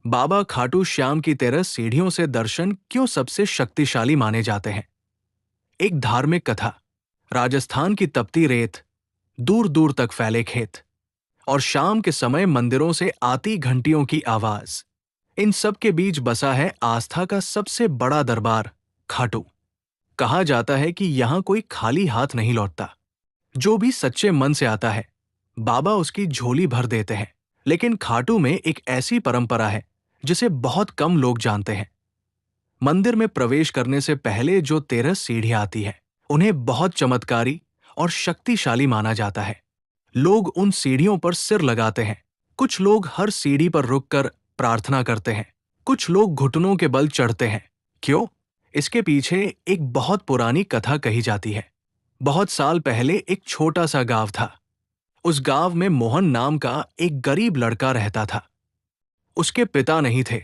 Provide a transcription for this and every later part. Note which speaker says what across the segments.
Speaker 1: बाबा खाटू श्याम की तरह सीढ़ियों से दर्शन क्यों सबसे शक्तिशाली माने जाते हैं? एक धार्मिक कथा। राजस्थान की तपती रेत, दूर दूर तक फैले खेत और शाम के समय मंदिरों से आती घंटियों की आवाज, इन सब के बीच बसा है आस्था का सबसे बड़ा दरबार, खाटू। कहा जाता है कि यहां कोई खाली हाथ नहीं लौटता। जो भी सच्चे मन से आता है, बाबा उसकी झोली भर देते हैं। लेकिन खाटू में एक ऐसी परंपरा है जिसे बहुत कम लोग जानते हैं। मंदिर में प्रवेश करने से पहले जो 13 सीढ़ियां आती है, उन्हें बहुत चमत्कारी और शक्तिशाली माना जाता है। लोग उन सीढ़ियों पर सिर लगाते हैं। कुछ लोग हर सीढ़ी पर रुककर प्रार्थना करते हैं। कुछ लोग घुटनों के बल चढ़ते हैं। क्यों? इसके पीछे एक बहुत पुरानी कथा कही जाती है। बहुत साल पहले एक छोटा सा गांव था। उस गांव में मोहन नाम का एक गरीब लड़का रहता था। उसके पिता नहीं थे।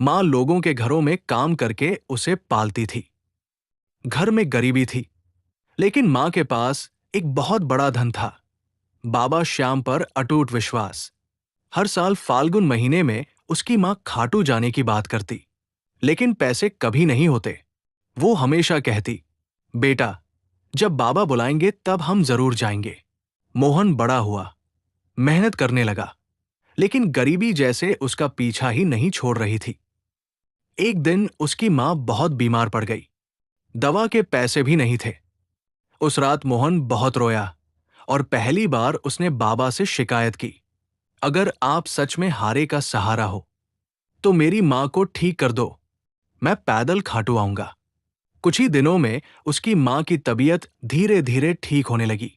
Speaker 1: मां लोगों के घरों में काम करके उसे पालती थी। घर में गरीबी थी, लेकिन मां के पास एक बहुत बड़ा धन था, बाबा श्याम पर अटूट विश्वास। हर साल फाल्गुन महीने में उसकी मां खाटू जाने की बात करती, लेकिन पैसे कभी नहीं होते। वो हमेशा कहती, बेटा, जब बाबा बुलाएंगे तब हम जरूर जाएंगे। मोहन बड़ा हुआ, मेहनत करने लगा, लेकिन गरीबी जैसे उसका पीछा ही नहीं छोड़ रही थी। एक दिन उसकी मां बहुत बीमार पड़ गई। दवा के पैसे भी नहीं थे। उस रात मोहन बहुत रोया और पहली बार उसने बाबा से शिकायत की, अगर आप सच में हारे का सहारा हो तो मेरी मां को ठीक कर दो, मैं पैदल खाटू आऊंगा। कुछ ही दिनों में उसकी मां की तबीयत धीरे धीरे ठीक होने लगी।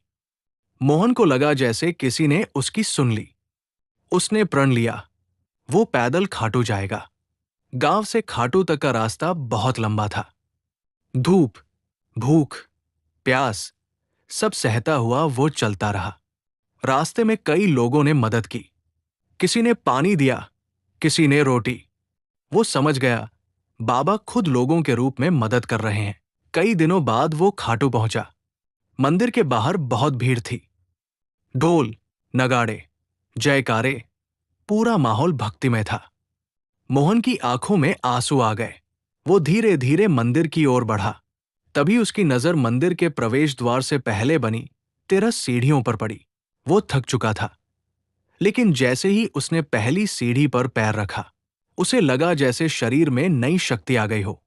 Speaker 1: मोहन को लगा जैसे किसी ने उसकी सुन ली। उसने प्रण लिया, वो पैदल खाटू जाएगा। गांव से खाटू तक का रास्ता बहुत लंबा था। धूप, भूख, प्यास, सब सहता हुआ वो चलता रहा। रास्ते में कई लोगों ने मदद की। किसी ने पानी दिया, किसी ने रोटी। वो समझ गया, बाबा खुद लोगों के रूप में मदद कर रहे हैं। कई दिनों बाद वो खाटू पहुंचा। मंदिर के बाहर बहुत भीड़ थी। ढोल, नगाड़े, जयकारे, पूरा माहौल भक्तिमय था। मोहन की आंखों में आंसू आ गए। वो धीरे धीरे मंदिर की ओर बढ़ा। तभी उसकी नजर मंदिर के प्रवेश द्वार से पहले बनी 13 सीढ़ियों पर पड़ी। वो थक चुका था, लेकिन जैसे ही उसने पहली सीढ़ी पर पैर रखा, उसे लगा जैसे शरीर में नई शक्ति आ गई हो।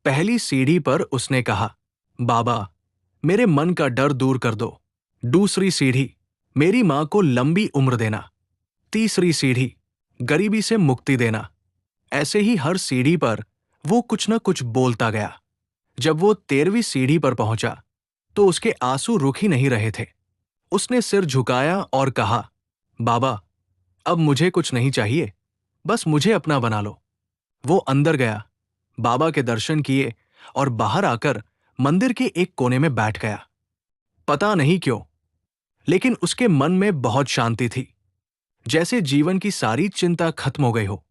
Speaker 1: पहली सीढ़ी पर उसने कहा, बाबा, मेरे मन का डर दूर कर दो। दूसरी सीढ़ी, मेरी मां को लंबी उम्र देना। तीसरी सीढ़ी, गरीबी से मुक्ति देना। ऐसे ही हर सीढ़ी पर वो कुछ न कुछ बोलता गया। जब वो 13वीं सीढ़ी पर पहुंचा, तो उसके आंसू रुक ही नहीं रहे थे। उसने सिर झुकाया और कहा, बाबा, अब मुझे कुछ नहीं चाहिए, बस मुझे अपना बना लो। वो अंदर गया, बाबा के दर्शन किए और बाहर आकर मंदिर के एक कोने में बैठ गया। पता नहीं क्यों, लेकिन उसके मन में बहुत शांति थी, जैसे जीवन की सारी चिंता खत्म हो गई हो।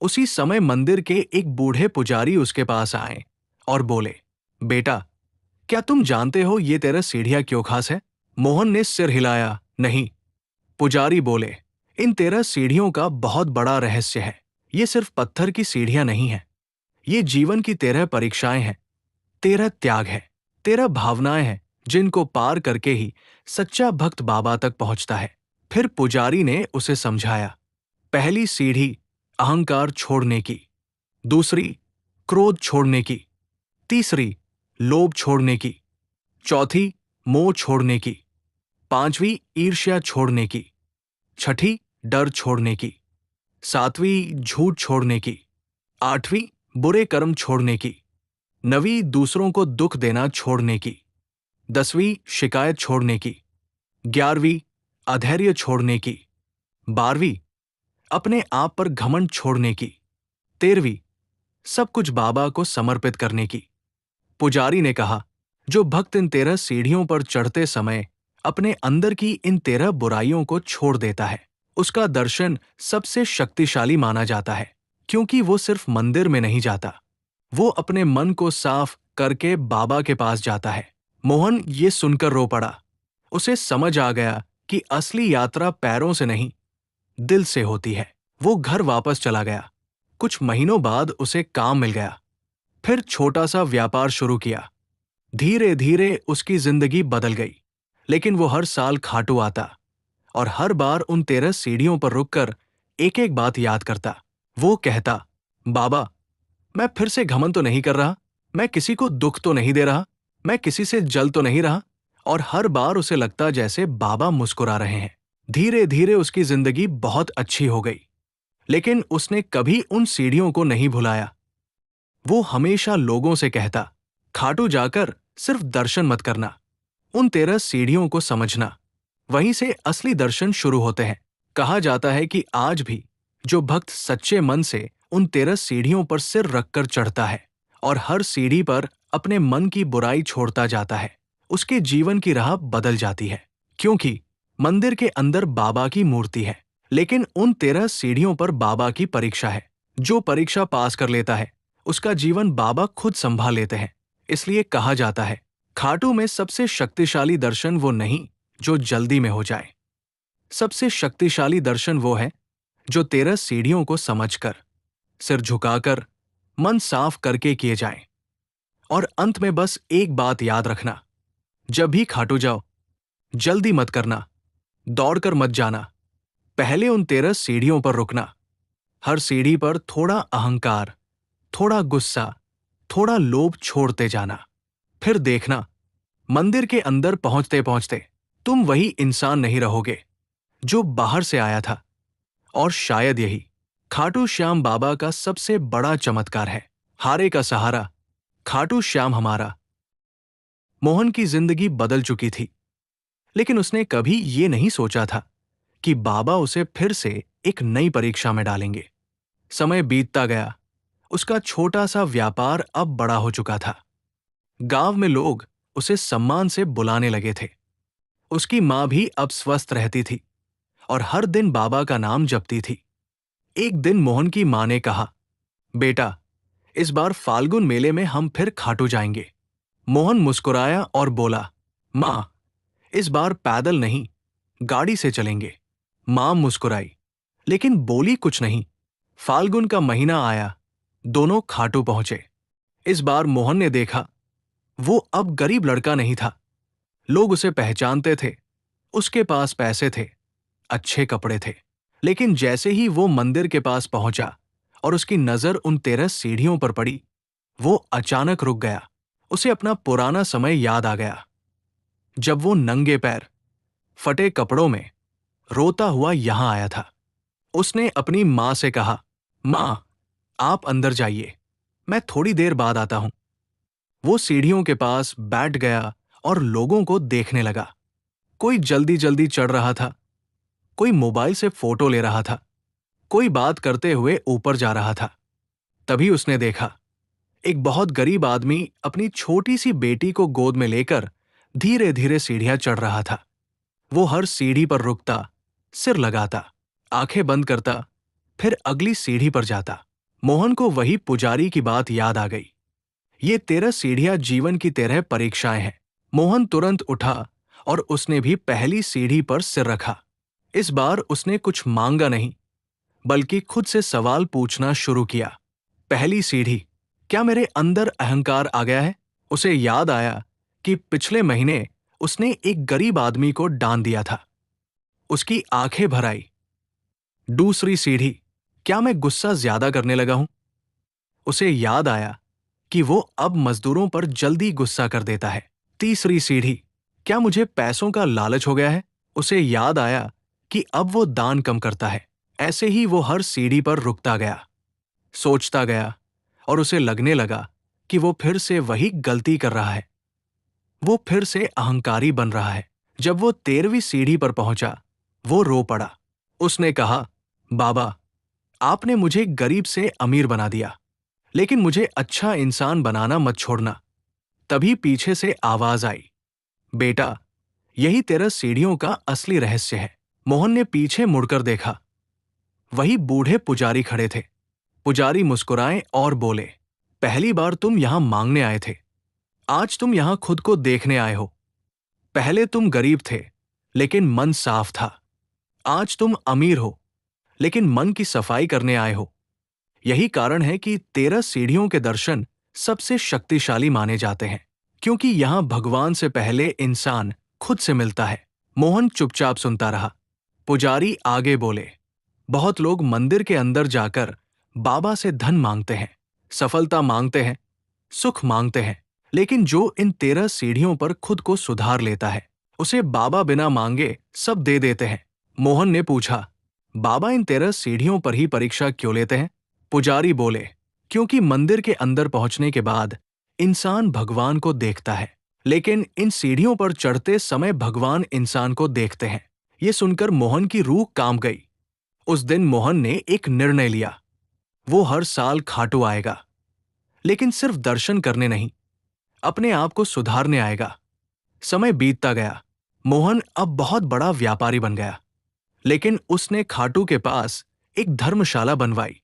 Speaker 1: उसी समय मंदिर के एक बूढ़े पुजारी उसके पास आए और बोले, बेटा, क्या तुम जानते हो ये 13 सीढ़ियां क्यों खास है? मोहन ने सिर हिलाया, नहीं। पुजारी बोले, इन 13 सीढ़ियों का बहुत बड़ा रहस्य है। ये सिर्फ पत्थर की सीढ़ियां नहीं हैं। ये जीवन की 13 परीक्षाएं हैं, 13 त्याग है, 13 भावनाएं हैं, जिनको पार करके ही सच्चा भक्त बाबा तक पहुंचता है। फिर पुजारी ने उसे समझाया, पहली सीढ़ी अहंकार छोड़ने की, दूसरी क्रोध छोड़ने की, तीसरी लोभ छोड़ने की, चौथी मोह छोड़ने की, पांचवी ईर्ष्या छोड़ने की, छठी डर छोड़ने की, सातवीं झूठ छोड़ने की, आठवीं बुरे कर्म छोड़ने की, नवीं दूसरों को दुख देना छोड़ने की, 10वीं शिकायत छोड़ने की, 11वीं अधैर्य छोड़ने की, 12वीं अपने आप पर घमंड छोड़ने की, 13वीं सब कुछ बाबा को समर्पित करने की। पुजारी ने कहा, जो भक्त इन 13 सीढ़ियों पर चढ़ते समय अपने अंदर की इन 13 बुराइयों को छोड़ देता है, उसका दर्शन सबसे शक्तिशाली माना जाता है, क्योंकि वो सिर्फ मंदिर में नहीं जाता, वो अपने मन को साफ करके बाबा के पास जाता है। मोहन ये सुनकर रो पड़ा। उसे समझ आ गया कि असली यात्रा पैरों से नहीं, दिल से होती है। वो घर वापस चला गया। कुछ महीनों बाद उसे काम मिल गया। फिर छोटा सा व्यापार शुरू किया। धीरे धीरे उसकी जिंदगी बदल गई। लेकिन वो हर साल खाटू आता और हर बार उन 13 सीढ़ियों पर रुककर एक एक बात याद करता। वो कहता, बाबा, मैं फिर से घमंड तो नहीं कर रहा, मैं किसी को दुख तो नहीं दे रहा, मैं किसी से जल तो नहीं रहा। और हर बार उसे लगता जैसे बाबा मुस्कुरा रहे हैं। धीरे धीरे उसकी जिंदगी बहुत अच्छी हो गई। लेकिन उसने कभी उन सीढ़ियों को नहीं भुलाया। वो हमेशा लोगों से कहता, खाटू जाकर सिर्फ दर्शन मत करना, उन 13 सीढ़ियों को समझना। वहीं से असली दर्शन शुरू होते हैं। कहा जाता है कि आज भी जो भक्त सच्चे मन से उन 13 सीढ़ियों पर सिर रखकर चढ़ता है और हर सीढ़ी पर अपने मन की बुराई छोड़ता जाता है, उसके जीवन की राह बदल जाती है। क्योंकि मंदिर के अंदर बाबा की मूर्ति है, लेकिन उन 13 सीढ़ियों पर बाबा की परीक्षा है। जो परीक्षा पास कर लेता है, उसका जीवन बाबा खुद संभाल लेते हैं। इसलिए कहा जाता है, खाटू में सबसे शक्तिशाली दर्शन वो नहीं जो जल्दी में हो जाए। सबसे शक्तिशाली दर्शन वो है जो 13 सीढ़ियों को समझकर, सिर झुकाकर, मन साफ करके किए जाए। और अंत में बस एक बात याद रखना, जब भी खाटू जाओ, जल्दी मत करना, दौड़कर मत जाना। पहले उन 13 सीढ़ियों पर रुकना। हर सीढ़ी पर थोड़ा अहंकार, थोड़ा गुस्सा, थोड़ा लोभ छोड़ते जाना। फिर देखना, मंदिर के अंदर पहुंचते पहुंचते तुम वही इंसान नहीं रहोगे जो बाहर से आया था। और शायद यही खाटू श्याम बाबा का सबसे बड़ा चमत्कार है। हारे का सहारा, खाटू श्याम हमारा। मोहन की जिंदगी बदल चुकी थी, लेकिन उसने कभी ये नहीं सोचा था कि बाबा उसे फिर से एक नई परीक्षा में डालेंगे। समय बीतता गया। उसका छोटा सा व्यापार अब बड़ा हो चुका था। गांव में लोग उसे सम्मान से बुलाने लगे थे। उसकी मां भी अब स्वस्थ रहती थी और हर दिन बाबा का नाम जपती थी। एक दिन मोहन की मां ने कहा, बेटा, इस बार फाल्गुन मेले में हम फिर खाटू जाएंगे। मोहन मुस्कुराया और बोला, मां, इस बार पैदल नहीं, गाड़ी से चलेंगे। मां मुस्कुराई, लेकिन बोली कुछ नहीं। फाल्गुन का महीना आया, दोनों खाटू पहुंचे। इस बार मोहन ने देखा, वो अब गरीब लड़का नहीं था। लोग उसे पहचानते थे। उसके पास पैसे थे, अच्छे कपड़े थे। लेकिन जैसे ही वो मंदिर के पास पहुंचा और उसकी नजर उन 13 सीढ़ियों पर पड़ी, वो अचानक रुक गया। उसे अपना पुराना समय याद आ गया, जब वो नंगे पैर, फटे कपड़ों में, रोता हुआ यहां आया था। उसने अपनी मां से कहा, मां, आप अंदर जाइए, मैं थोड़ी देर बाद आता हूं। वो सीढ़ियों के पास बैठ गया और लोगों को देखने लगा। कोई जल्दी जल्दी चढ़ रहा था, कोई मोबाइल से फोटो ले रहा था, कोई बात करते हुए ऊपर जा रहा था। तभी उसने देखा, एक बहुत गरीब आदमी अपनी छोटी सी बेटी को गोद में लेकर धीरे धीरे सीढ़ियां चढ़ रहा था। वो हर सीढ़ी पर रुकता, सिर लगाता, आंखें बंद करता, फिर अगली सीढ़ी पर जाता। मोहन को वही पुजारी की बात याद आ गई। ये 13 सीढ़ियां जीवन की 13 परीक्षाएं हैं। मोहन तुरंत उठा और उसने भी पहली सीढ़ी पर सिर रखा। इस बार उसने कुछ मांगा नहीं, बल्कि खुद से सवाल पूछना शुरू किया। पहली सीढ़ी, क्या मेरे अंदर अहंकार आ गया है? उसे याद आया कि पिछले महीने उसने एक गरीब आदमी को दान दिया था। उसकी आंखें भर आई। दूसरी सीढ़ी, क्या मैं गुस्सा ज्यादा करने लगा हूं? उसे याद आया कि वो अब मजदूरों पर जल्दी गुस्सा कर देता है। तीसरी सीढ़ी, क्या मुझे पैसों का लालच हो गया है? उसे याद आया कि अब वो दान कम करता है। ऐसे ही वो हर सीढ़ी पर रुकता गया, सोचता गया, और उसे लगने लगा कि वो फिर से वही गलती कर रहा है। वो फिर से अहंकारी बन रहा है। जब वो 13वीं सीढ़ी पर पहुंचा, वो रो पड़ा। उसने कहा, बाबा, आपने मुझे गरीब से अमीर बना दिया, लेकिन मुझे अच्छा इंसान बनाना मत छोड़ना। तभी पीछे से आवाज आई, बेटा, यही 13 सीढ़ियों का असली रहस्य है। मोहन ने पीछे मुड़कर देखा। वही बूढ़े पुजारी खड़े थे। पुजारी मुस्कुराए और बोले, पहली बार तुम यहां मांगने आए थे, आज तुम यहां खुद को देखने आए हो। पहले तुम गरीब थे, लेकिन मन साफ था। आज तुम अमीर हो, लेकिन मन की सफाई करने आए हो। यही कारण है कि 13 सीढ़ियों के दर्शन सबसे शक्तिशाली माने जाते हैं, क्योंकि यहां भगवान से पहले इंसान खुद से मिलता है। मोहन चुपचाप सुनता रहा। पुजारी आगे बोले, बहुत लोग मंदिर के अंदर जाकर बाबा से धन मांगते हैं, सफलता मांगते हैं, सुख मांगते हैं, लेकिन जो इन 13 सीढ़ियों पर खुद को सुधार लेता है, उसे बाबा बिना मांगे सब दे देते हैं। मोहन ने पूछा, बाबा इन 13 सीढ़ियों पर ही परीक्षा क्यों लेते हैं? पुजारी बोले, क्योंकि मंदिर के अंदर पहुंचने के बाद इंसान भगवान को देखता है, लेकिन इन सीढ़ियों पर चढ़ते समय भगवान इंसान को देखते हैं। ये सुनकर मोहन की रूह कांप गई। उस दिन मोहन ने एक निर्णय लिया। वो हर साल खाटू आएगा, लेकिन सिर्फ दर्शन करने नहीं, अपने आप को सुधारने आएगा। समय बीतता गया। मोहन अब बहुत बड़ा व्यापारी बन गया, लेकिन उसने खाटू के पास एक धर्मशाला बनवाई,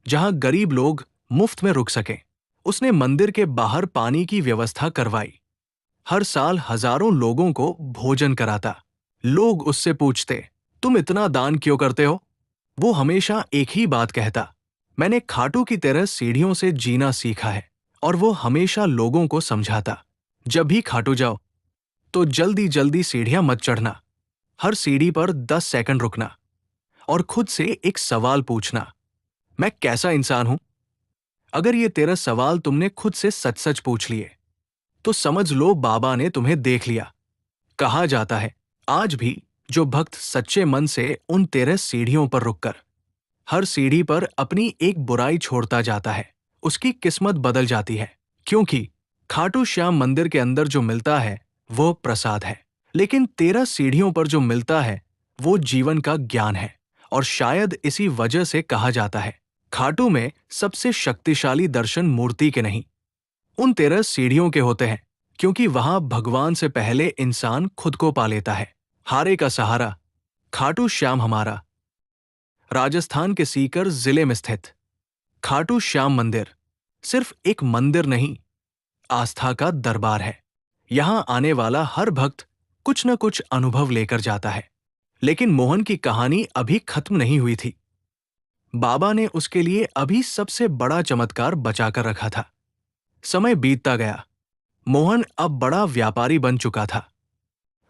Speaker 1: जहां गरीब लोग मुफ्त में रुक सकें। उसने मंदिर के बाहर पानी की व्यवस्था करवाई। हर साल हजारों लोगों को भोजन कराता। लोग उससे पूछते, तुम इतना दान क्यों करते हो? वो हमेशा एक ही बात कहता, मैंने खाटू की तरह सीढ़ियों से जीना सीखा है। और वो हमेशा लोगों को समझाता, जब भी खाटू जाओ तो जल्दी जल्दी सीढ़ियां मत चढ़ना। हर सीढ़ी पर 10 सेकंड रुकना और खुद से एक सवाल पूछना, मैं कैसा इंसान हूं? अगर ये 13 सवाल तुमने खुद से सच सच पूछ लिए, तो समझ लो बाबा ने तुम्हें देख लिया। कहा जाता है, आज भी जो भक्त सच्चे मन से उन 13 सीढ़ियों पर रुककर हर सीढ़ी पर अपनी एक बुराई छोड़ता जाता है, उसकी किस्मत बदल जाती है। क्योंकि खाटू श्याम मंदिर के अंदर जो मिलता है वो प्रसाद है, लेकिन 13 सीढ़ियों पर जो मिलता है वो जीवन का ज्ञान है। और शायद इसी वजह से कहा जाता है, खाटू में सबसे शक्तिशाली दर्शन मूर्ति के नहीं, उन 13 सीढ़ियों के होते हैं, क्योंकि वहां भगवान से पहले इंसान खुद को पा लेता है। हारे का सहारा, खाटू श्याम हमारा। राजस्थान के सीकर जिले में स्थित खाटू श्याम मंदिर सिर्फ एक मंदिर नहीं, आस्था का दरबार है। यहां आने वाला हर भक्त कुछ न कुछ अनुभव लेकर जाता है। लेकिन मोहन की कहानी अभी खत्म नहीं हुई थी। बाबा ने उसके लिए अभी सबसे बड़ा चमत्कार बचाकर रखा था। समय बीतता गया। मोहन अब बड़ा व्यापारी बन चुका था।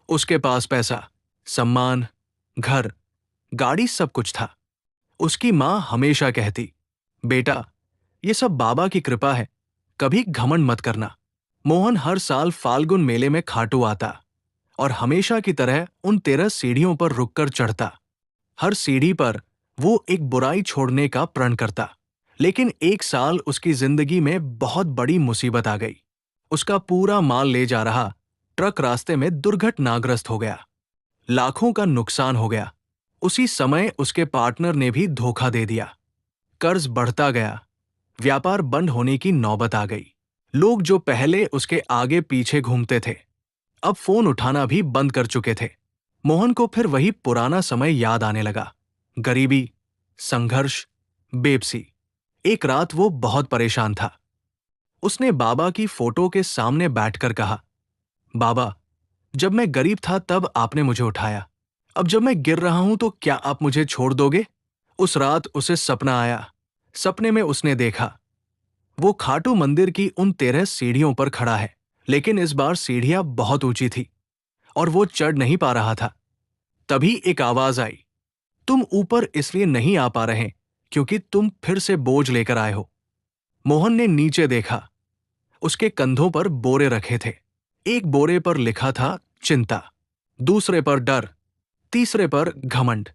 Speaker 1: उसके पास पैसा, सम्मान, घर, गाड़ी सब कुछ था। उसकी मां हमेशा कहती, बेटा, ये सब बाबा की कृपा है, कभी घमंड मत करना। मोहन हर साल फाल्गुन मेले में खाटू आता और हमेशा की तरह उन 13 सीढ़ियों पर रुककर चढ़ता। हर सीढ़ी पर वो एक बुराई छोड़ने का प्रण करता। लेकिन एक साल उसकी जिंदगी में बहुत बड़ी मुसीबत आ गई। उसका पूरा माल ले जा रहा ट्रक रास्ते में दुर्घटनाग्रस्त हो गया। लाखों का नुकसान हो गया। उसी समय उसके पार्टनर ने भी धोखा दे दिया। कर्ज बढ़ता गया। व्यापार बंद होने की नौबत आ गई। लोग जो पहले उसके आगे पीछे घूमते थे, अब फोन उठाना भी बंद कर चुके थे। मोहन को फिर वही पुराना समय याद आने लगा। गरीबी, संघर्ष, बेबसी। एक रात वो बहुत परेशान था। उसने बाबा की फोटो के सामने बैठकर कहा, बाबा, जब मैं गरीब था तब आपने मुझे उठाया, अब जब मैं गिर रहा हूं तो क्या आप मुझे छोड़ दोगे? उस रात उसे सपना आया। सपने में उसने देखा, वो खाटू मंदिर की उन 13 सीढ़ियों पर खड़ा है, लेकिन इस बार सीढ़ियां बहुत ऊंची थी और वो चढ़ नहीं पा रहा था। तभी एक आवाज आई, तुम ऊपर इसलिए नहीं आ पा रहे क्योंकि तुम फिर से बोझ लेकर आए हो। मोहन ने नीचे देखा। उसके कंधों पर बोरे रखे थे। एक बोरे पर लिखा था चिंता, दूसरे पर डर, तीसरे पर घमंड,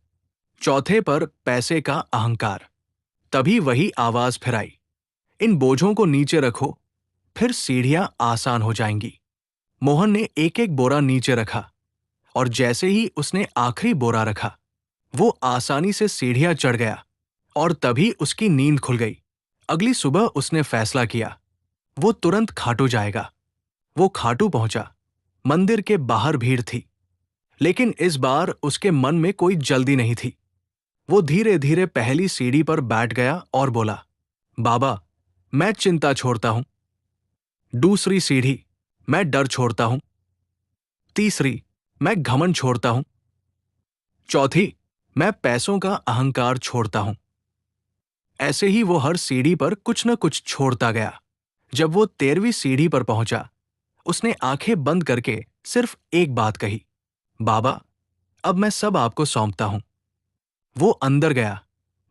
Speaker 1: चौथे पर पैसे का अहंकार। तभी वही आवाज फिर आई, इन बोझों को नीचे रखो, फिर सीढ़ियां आसान हो जाएंगी। मोहन ने एक एक बोरा नीचे रखा और जैसे ही उसने आखिरी बोरा रखा, वो आसानी से सीढ़ियां चढ़ गया और तभी उसकी नींद खुल गई। अगली सुबह उसने फैसला किया, वो तुरंत खाटू जाएगा। वो खाटू पहुंचा। मंदिर के बाहर भीड़ थी, लेकिन इस बार उसके मन में कोई जल्दी नहीं थी। वो धीरे धीरे पहली सीढ़ी पर बैठ गया और बोला, बाबा, मैं चिंता छोड़ता हूं। दूसरी सीढ़ी, मैं डर छोड़ता हूं। तीसरी, मैं घमंड छोड़ता हूं। चौथी, मैं पैसों का अहंकार छोड़ता हूं। ऐसे ही वो हर सीढ़ी पर कुछ न कुछ छोड़ता गया। जब वो 13वीं सीढ़ी पर पहुंचा, उसने आंखें बंद करके सिर्फ एक बात कही, बाबा, अब मैं सब आपको सौंपता हूं। वो अंदर गया,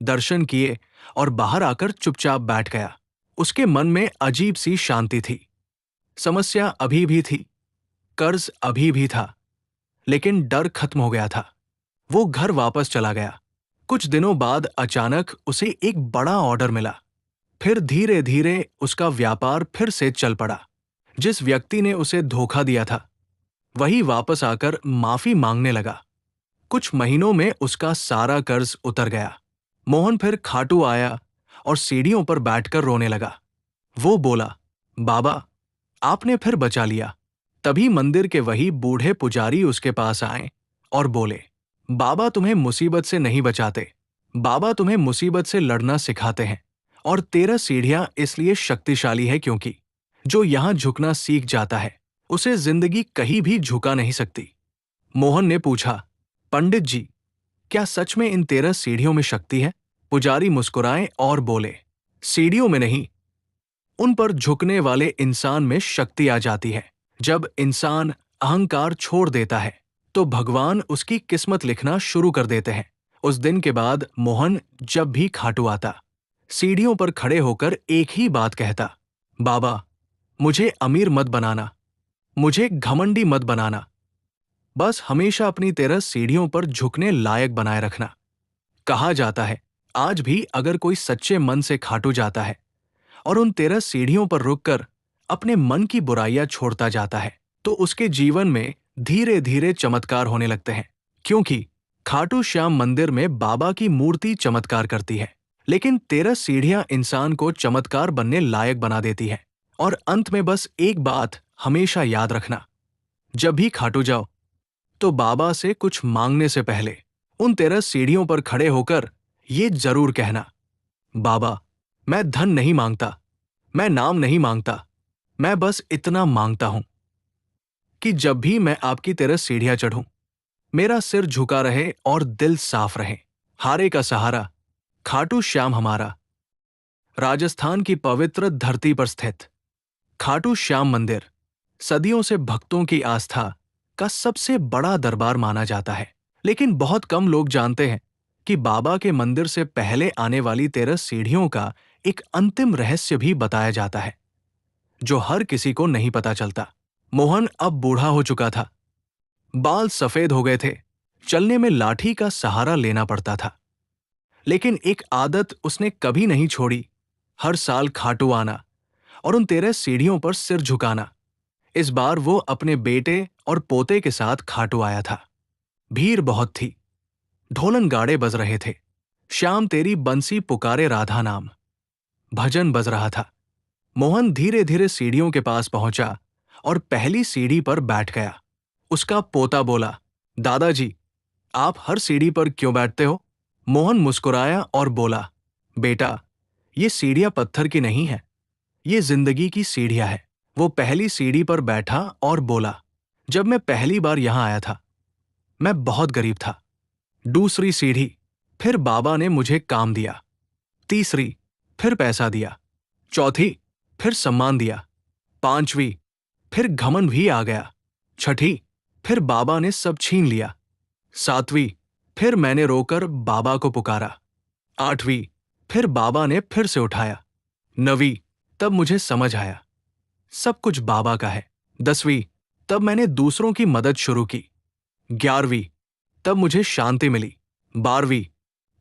Speaker 1: दर्शन किए और बाहर आकर चुपचाप बैठ गया। उसके मन में अजीब सी शांति थी। समस्या अभी भी थी, कर्ज अभी भी था, लेकिन डर खत्म हो गया था। वो घर वापस चला गया। कुछ दिनों बाद अचानक उसे एक बड़ा ऑर्डर मिला। फिर धीरे धीरे उसका व्यापार फिर से चल पड़ा। जिस व्यक्ति ने उसे धोखा दिया था, वही वापस आकर माफी मांगने लगा। कुछ महीनों में उसका सारा कर्ज उतर गया। मोहन फिर खाटू आया और सीढ़ियों पर बैठकर रोने लगा। वो बोला, बाबा, आपने फिर बचा लिया। तभी मंदिर के वही बूढ़े पुजारी उसके पास आए और बोले, बाबा तुम्हें मुसीबत से नहीं बचाते, बाबा तुम्हें मुसीबत से लड़ना सिखाते हैं। और 13 सीढ़ियां इसलिए शक्तिशाली है क्योंकि जो यहां झुकना सीख जाता है, उसे जिंदगी कहीं भी झुका नहीं सकती। मोहन ने पूछा, पंडित जी, क्या सच में इन 13 सीढ़ियों में शक्ति है? पुजारी मुस्कुराए और बोले, सीढ़ियों में नहीं, उन पर झुकने वाले इंसान में शक्ति आ जाती है। जब इंसान अहंकार छोड़ देता है, तो भगवान उसकी किस्मत लिखना शुरू कर देते हैं। उस दिन के बाद मोहन जब भी खाटू आता, सीढ़ियों पर खड़े होकर एक ही बात कहता, बाबा, मुझे अमीर मत बनाना, मुझे घमंडी मत बनाना, बस हमेशा अपनी 13 सीढ़ियों पर झुकने लायक बनाए रखना। कहा जाता है, आज भी अगर कोई सच्चे मन से खाटू जाता है और उन 13 सीढ़ियों पर रुककर अपने मन की बुराइयां छोड़ता जाता है, तो उसके जीवन में धीरे धीरे चमत्कार होने लगते हैं। क्योंकि खाटू श्याम मंदिर में बाबा की मूर्ति चमत्कार करती है, लेकिन 13 सीढ़ियां इंसान को चमत्कार बनने लायक बना देती है। और अंत में बस एक बात हमेशा याद रखना, जब भी खाटू जाओ, तो बाबा से कुछ मांगने से पहले उन 13 सीढ़ियों पर खड़े होकर ये जरूर कहना, बाबा, मैं धन नहीं मांगता, मैं नाम नहीं मांगता, मैं बस इतना मांगता हूं कि जब भी मैं आपकी 13 सीढ़ियां चढ़ूं, मेरा सिर झुका रहे और दिल साफ रहे। हारे का सहारा, खाटू श्याम हमारा। राजस्थान की पवित्र धरती पर स्थित खाटू श्याम मंदिर सदियों से भक्तों की आस्था का सबसे बड़ा दरबार माना जाता है। लेकिन बहुत कम लोग जानते हैं कि बाबा के मंदिर से पहले आने वाली 13 सीढ़ियों का एक अंतिम रहस्य भी बताया जाता है, जो हर किसी को नहीं पता चलता। मोहन अब बूढ़ा हो चुका था, बाल सफेद हो गए थे, चलने में लाठी का सहारा लेना पड़ता था। लेकिन एक आदत उसने कभी नहीं छोड़ी, हर साल खाटू आना और उन 13 सीढ़ियों पर सिर झुकाना। इस बार वो अपने बेटे और पोते के साथ खाटू आया था। भीड़ बहुत थी, ढोलन गाड़े बज रहे थे, श्याम तेरी बंसी पुकारे राधा नाम भजन बज रहा था। मोहन धीरे धीरे सीढ़ियों के पास पहुंचा और पहली सीढ़ी पर बैठ गया। उसका पोता बोला, दादाजी, आप हर सीढ़ी पर क्यों बैठते हो? मोहन मुस्कुराया और बोला, बेटा, ये सीढ़ियां पत्थर की नहीं है, ये जिंदगी की सीढ़ियां है। वो पहली सीढ़ी पर बैठा और बोला, जब मैं पहली बार यहां आया था, मैं बहुत गरीब था। दूसरी सीढ़ी, फिर बाबा ने मुझे काम दिया। तीसरी, फिर पैसा दिया। चौथी, फिर सम्मान दिया। पांचवी, फिर घमंड भी आ गया। छठी, फिर बाबा ने सब छीन लिया। सातवीं, फिर मैंने रोकर बाबा को पुकारा। आठवीं, फिर बाबा ने फिर से उठाया। नवीं, तब मुझे समझ आया, सब कुछ बाबा का है। 10वीं, तब मैंने दूसरों की मदद शुरू की। 11वीं, तब मुझे शांति मिली। 12वीं,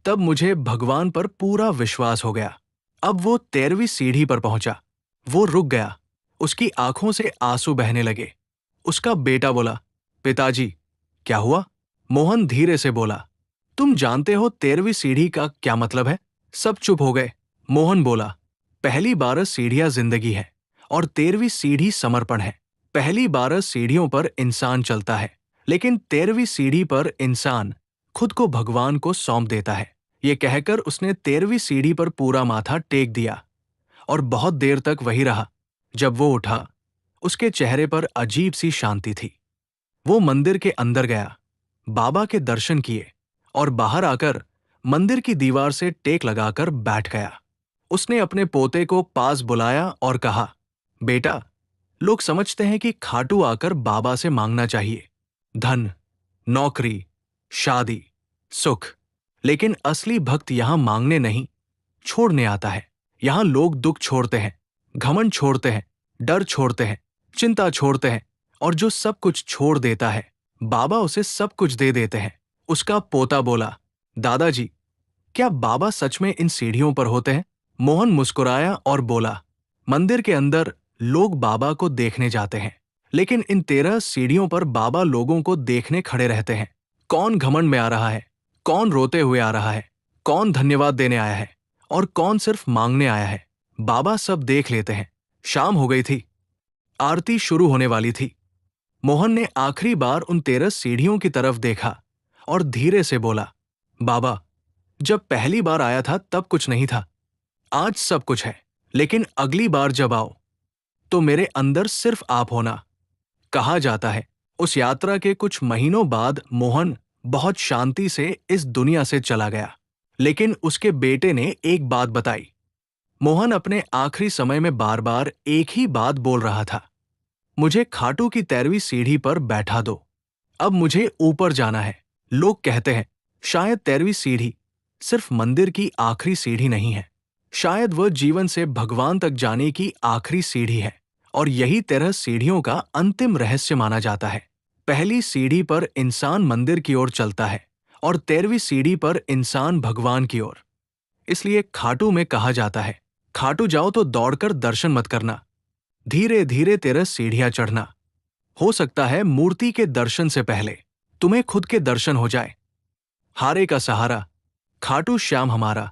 Speaker 1: तब मुझे भगवान पर पूरा विश्वास हो गया। अब वो 13वीं सीढ़ी पर पहुंचा। वो रुक गया, उसकी आंखों से आंसू बहने लगे। उसका बेटा बोला, पिताजी, क्या हुआ? मोहन धीरे से बोला, तुम जानते हो 13वीं सीढ़ी का क्या मतलब है? सब चुप हो गए। मोहन बोला, पहली 12 सीढ़ियां जिंदगी है और 13वीं सीढ़ी समर्पण है। पहली 12 सीढ़ियों पर इंसान चलता है, लेकिन 13वीं सीढ़ी पर इंसान खुद को भगवान को सौंप देता है। ये कहकर उसने 13वीं सीढ़ी पर पूरा माथा टेक दिया और बहुत देर तक वही रहा। जब वो उठा, उसके चेहरे पर अजीब सी शांति थी। वो मंदिर के अंदर गया, बाबा के दर्शन किए और बाहर आकर मंदिर की दीवार से टेक लगाकर बैठ गया। उसने अपने पोते को पास बुलाया और कहा, बेटा, लोग समझते हैं कि खाटू आकर बाबा से मांगना चाहिए, धन, नौकरी, शादी, सुख। लेकिन असली भक्त यहां मांगने नहीं, छोड़ने आता है। यहां लोग दुख छोड़ते हैं, घमंड छोड़ते हैं, डर छोड़ते हैं, चिंता छोड़ते हैं, और जो सब कुछ छोड़ देता है बाबा उसे सब कुछ दे देते हैं। उसका पोता बोला, दादाजी, क्या बाबा सच में इन सीढ़ियों पर होते हैं? मोहन मुस्कुराया और बोला, मंदिर के अंदर लोग बाबा को देखने जाते हैं, लेकिन इन 13 सीढ़ियों पर बाबा लोगों को देखने खड़े रहते हैं। कौन घमंड में आ रहा है, कौन रोते हुए आ रहा है, कौन धन्यवाद देने आया है और कौन सिर्फ मांगने आया है, बाबा सब देख लेते हैं। शाम हो गई थी, आरती शुरू होने वाली थी। मोहन ने आखिरी बार उन 13 सीढ़ियों की तरफ देखा और धीरे से बोला, बाबा, जब पहली बार आया था तब कुछ नहीं था, आज सब कुछ है। लेकिन अगली बार जब आओ तो मेरे अंदर सिर्फ आप होना। कहा जाता है उस यात्रा के कुछ महीनों बाद मोहन बहुत शांति से इस दुनिया से चला गया। लेकिन उसके बेटे ने एक बात बताई। मोहन अपने आखिरी समय में बार बार एक ही बात बोल रहा था, मुझे खाटू की 13वीं सीढ़ी पर बैठा दो, अब मुझे ऊपर जाना है। लोग कहते हैं शायद 13वीं सीढ़ी सिर्फ मंदिर की आखिरी सीढ़ी नहीं है, शायद वह जीवन से भगवान तक जाने की आखिरी सीढ़ी है। और यही 13 सीढ़ियों का अंतिम रहस्य माना जाता है। पहली सीढ़ी पर इंसान मंदिर की ओर चलता है और 13वीं सीढ़ी पर इंसान भगवान की ओर। इसलिए खाटू में कहा जाता है, खाटू जाओ तो दौड़कर दर्शन मत करना, धीरे धीरे 13 सीढ़ियां चढ़ना। हो सकता है मूर्ति के दर्शन से पहले तुम्हें खुद के दर्शन हो जाए। हारे का सहारा, खाटू श्याम हमारा।